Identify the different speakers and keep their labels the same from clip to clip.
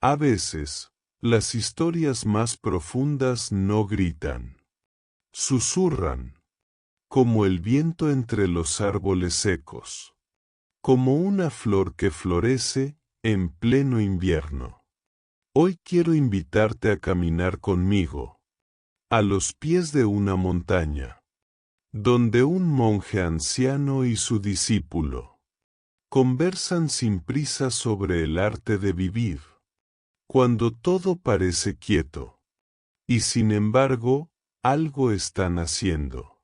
Speaker 1: A veces, las historias más profundas no gritan. Susurran, como el viento entre los árboles secos, como una flor que florece en pleno invierno. Hoy quiero invitarte a caminar conmigo, a los pies de una montaña, donde un monje anciano y su discípulo conversan sin prisa sobre el arte de vivir, cuando todo parece quieto, y sin embargo, algo están haciendo.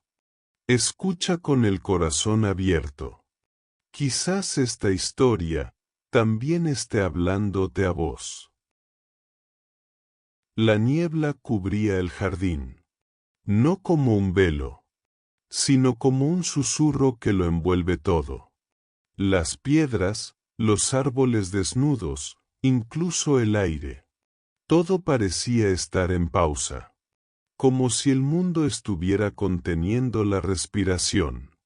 Speaker 1: Escucha con el corazón abierto. Quizás esta historia también esté hablándote a vos. La niebla cubría el jardín, no como un velo, sino como un susurro que lo envuelve todo. Las piedras, los árboles desnudos, incluso el aire. Todo parecía estar en pausa, como si el mundo estuviera conteniendo la respiración.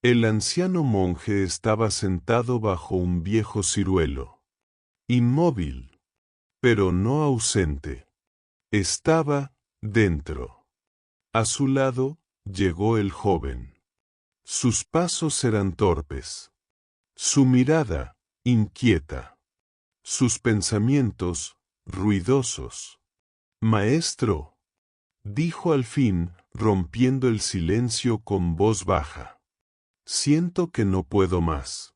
Speaker 1: El anciano monje estaba sentado bajo un viejo ciruelo, inmóvil, pero no ausente. Estaba dentro. A su lado, llegó el joven. Sus pasos eran torpes. Su mirada, inquieta. Sus pensamientos, ruidosos. «Maestro», dijo al fin, rompiendo el silencio con voz baja. «Siento que no puedo más.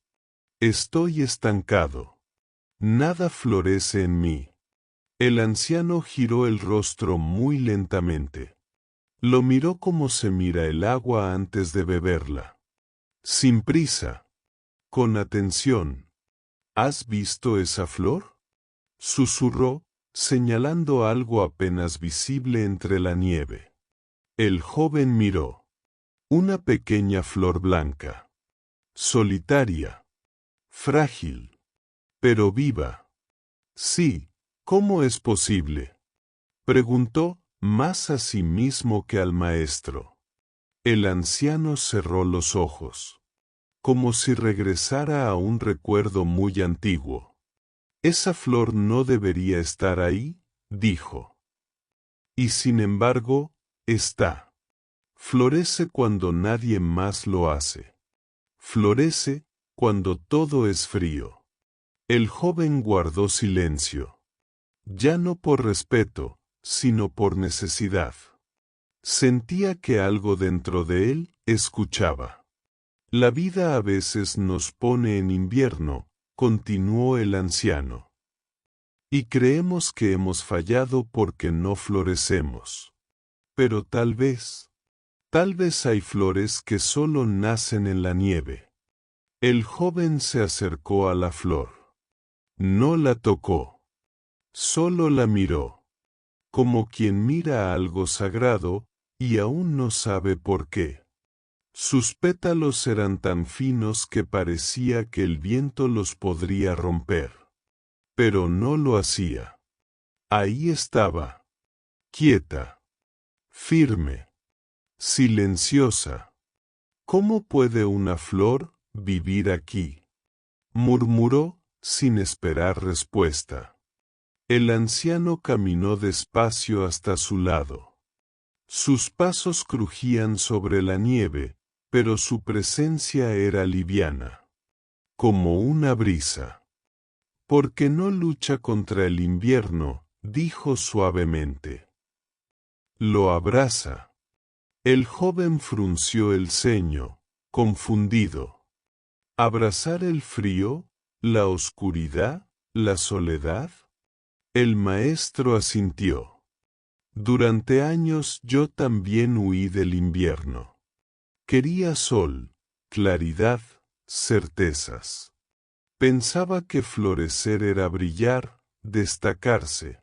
Speaker 1: Estoy estancado. Nada florece en mí». El anciano giró el rostro muy lentamente. Lo miró como se mira el agua antes de beberla. Sin prisa. Con atención. «¿Has visto esa flor?», susurró, señalando algo apenas visible entre la nieve. El joven miró. Una pequeña flor blanca. Solitaria. Frágil. Pero viva. «Sí, ¿cómo es posible?», preguntó, más a sí mismo que al maestro. El anciano cerró los ojos, como si regresara a un recuerdo muy antiguo. «Esa flor no debería estar ahí», dijo. Y sin embargo, está. Florece cuando nadie más lo hace. Florece cuando todo es frío. El joven guardó silencio. Ya no por respeto, sino por necesidad. Sentía que algo dentro de él escuchaba. «La vida a veces nos pone en invierno», continuó el anciano. «Y creemos que hemos fallado porque no florecemos. Pero tal vez hay flores que solo nacen en la nieve». El joven se acercó a la flor. No la tocó. Solo la miró. Como quien mira algo sagrado, y aún no sabe por qué. Sus pétalos eran tan finos que parecía que el viento los podría romper. Pero no lo hacía. Ahí estaba. Quieta. Firme. Silenciosa. «¿Cómo puede una flor vivir aquí?», murmuró, sin esperar respuesta. El anciano caminó despacio hasta su lado. Sus pasos crujían sobre la nieve, pero su presencia era liviana, como una brisa. «Porque no lucha contra el invierno», dijo suavemente. «Lo abraza». El joven frunció el ceño, confundido. ¿Abrazar el frío, la oscuridad, la soledad? El maestro asintió. «Durante años yo también huí del invierno. Quería sol, claridad, certezas. Pensaba que florecer era brillar, destacarse,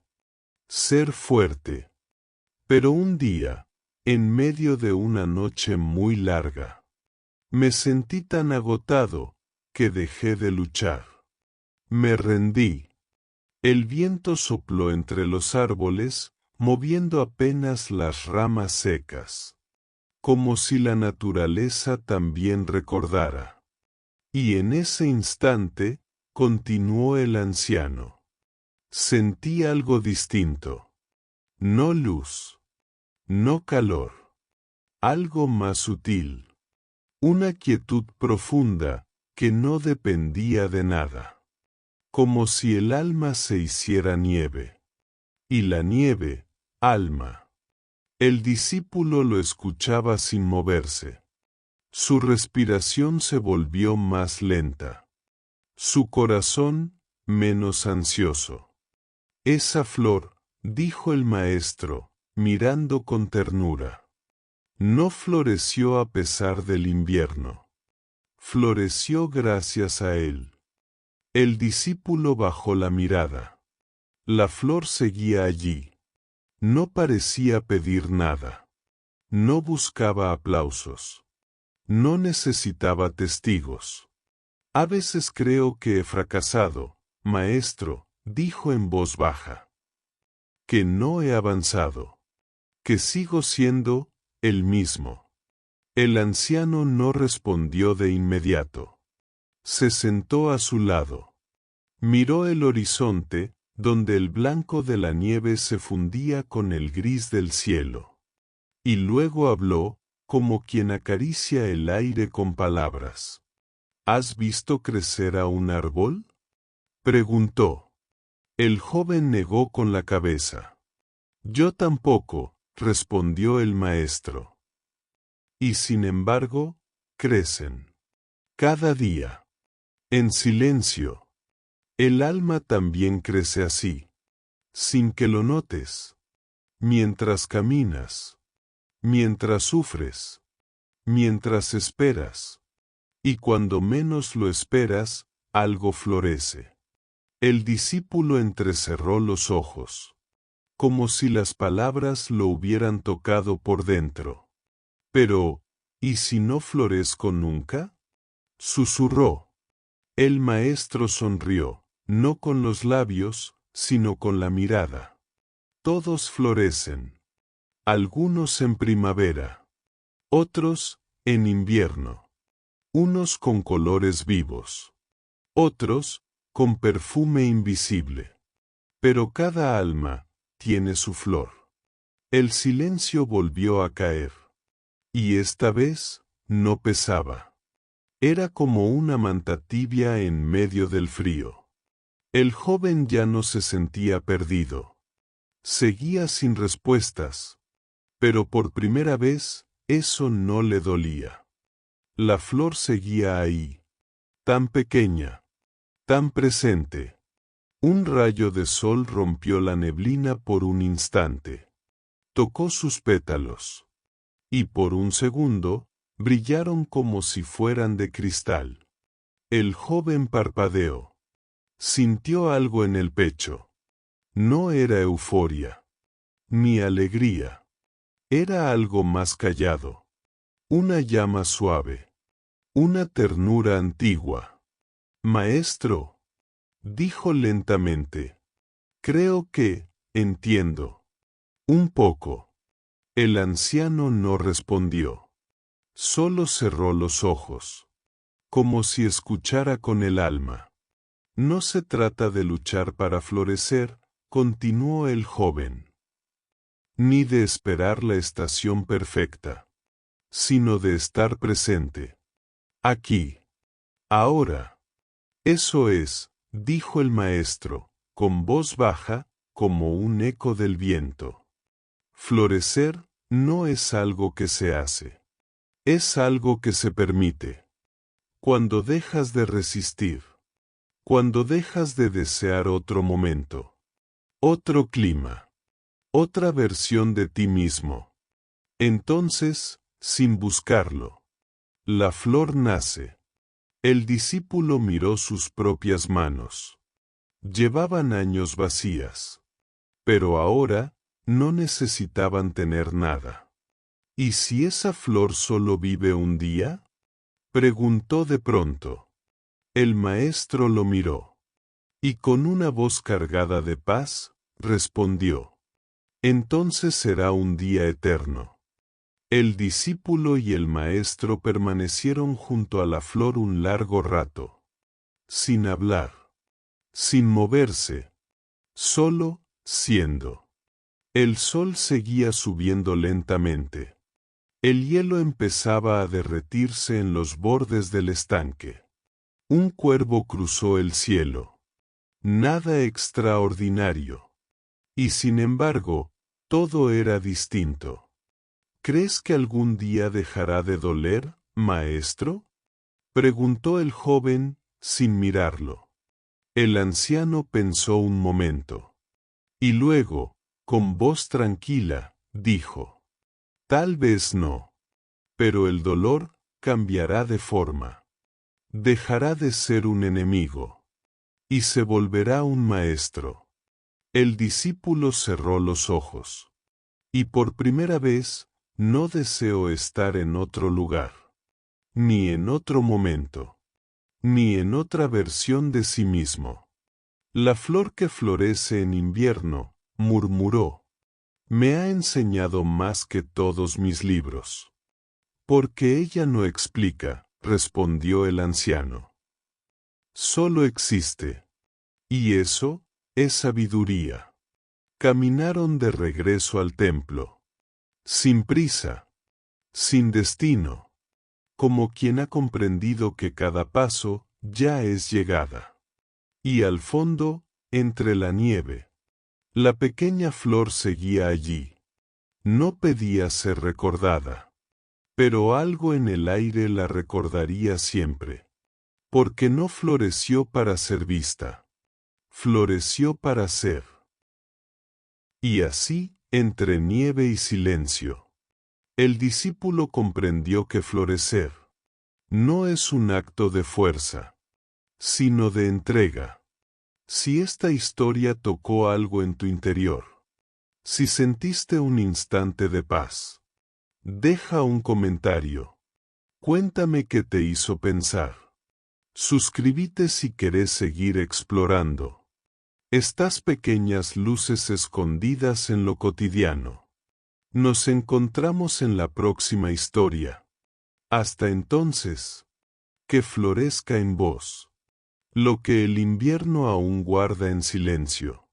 Speaker 1: ser fuerte. Pero un día, en medio de una noche muy larga, me sentí tan agotado, que dejé de luchar. Me rendí. El viento sopló entre los árboles, moviendo apenas las ramas secas, como si la naturaleza también recordara. Y en ese instante, continuó el anciano, Sentí algo distinto. No luz. No calor. Algo más sutil. Una quietud profunda que no dependía de nada. Como si el alma se hiciera nieve. Y la nieve, alma. El discípulo lo escuchaba sin moverse. Su respiración se volvió más lenta. Su corazón, menos ansioso. Esa flor, dijo el maestro, mirando con ternura. No floreció a pesar del invierno. Floreció gracias a él. El discípulo bajó la mirada. La flor seguía allí. No parecía pedir nada. No buscaba aplausos. No necesitaba testigos. A veces creo que he fracasado, maestro, dijo en voz baja. Que no he avanzado. Que sigo siendo el mismo. El anciano no respondió de inmediato. Se sentó a su lado. Miró el horizonte, donde el blanco de la nieve se fundía con el gris del cielo. Y luego habló, como quien acaricia el aire con palabras. ¿Has visto crecer a un árbol? Preguntó. El joven negó con la cabeza. Yo tampoco, respondió el maestro. Y sin embargo, crecen. Cada día. En silencio. El alma también crece así. Sin que lo notes. Mientras caminas. Mientras sufres. Mientras esperas. Y cuando menos lo esperas, algo florece. El discípulo entrecerró los ojos. Como si las palabras lo hubieran tocado por dentro. Pero, ¿y si no florezco nunca? Susurró. El maestro sonrió, no con los labios, sino con la mirada. Todos florecen. Algunos en primavera. Otros, en invierno. Unos con colores vivos. Otros, con perfume invisible. Pero cada alma tiene su flor. El silencio volvió a caer. Y esta vez, no pesaba. Era como una manta tibia en medio del frío. El joven ya no se sentía perdido. Seguía sin respuestas. Pero por primera vez, eso no le dolía. La flor seguía ahí. Tan pequeña. Tan presente. Un rayo de sol rompió la neblina por un instante. Tocó sus pétalos. Y por un segundo, brillaron como si fueran de cristal. El joven parpadeó. Sintió algo en el pecho. No era euforia. Ni alegría. Era algo más callado. Una llama suave. Una ternura antigua. Maestro, dijo lentamente. Creo que, entiendo. Un poco. El anciano no respondió. Solo cerró los ojos. Como si escuchara con el alma. No se trata de luchar para florecer, continuó el joven. Ni de esperar la estación perfecta. Sino de estar presente. Aquí. Ahora. Eso es, dijo el maestro, con voz baja, como un eco del viento. Florecer no es algo que se hace. Es algo que se permite. Cuando dejas de resistir. Cuando dejas de desear otro momento. Otro clima. Otra versión de ti mismo. Entonces, sin buscarlo. La flor nace. El discípulo miró sus propias manos. Llevaban años vacías. Pero ahora, no necesitaban tener nada. ¿Y si esa flor solo vive un día? Preguntó de pronto. El maestro lo miró. Y con una voz cargada de paz, respondió. Entonces será un día eterno. El discípulo y el maestro permanecieron junto a la flor un largo rato. Sin hablar. Sin moverse. Solo, siendo. El sol seguía subiendo lentamente. El hielo empezaba a derretirse en los bordes del estanque. Un cuervo cruzó el cielo. Nada extraordinario. Y sin embargo, todo era distinto. ¿Crees que algún día dejará de doler, maestro? Preguntó el joven, sin mirarlo. El anciano pensó un momento. Y luego, con voz tranquila, dijo: Tal vez no. Pero el dolor cambiará de forma. Dejará de ser un enemigo. Y se volverá un maestro. El discípulo cerró los ojos. Y por primera vez, no deseó estar en otro lugar. Ni en otro momento. Ni en otra versión de sí mismo. La flor que florece en invierno, murmuró, me ha enseñado más que todos mis libros. Porque ella no explica, respondió el anciano. Solo existe. Y eso es sabiduría. Caminaron de regreso al templo. Sin prisa. Sin destino. Como quien ha comprendido que cada paso ya es llegada. Y al fondo, entre la nieve, la pequeña flor seguía allí. No pedía ser recordada. Pero algo en el aire la recordaría siempre. Porque no floreció para ser vista. Floreció para ser. Y así, entre nieve y silencio, el discípulo comprendió que florecer no es un acto de fuerza, sino de entrega. Si esta historia tocó algo en tu interior, si sentiste un instante de paz, deja un comentario. Cuéntame qué te hizo pensar. Suscríbete si querés seguir explorando estas pequeñas luces escondidas en lo cotidiano. Nos encontramos en la próxima historia. Hasta entonces, que florezca en vos lo que el invierno aún guarda en silencio.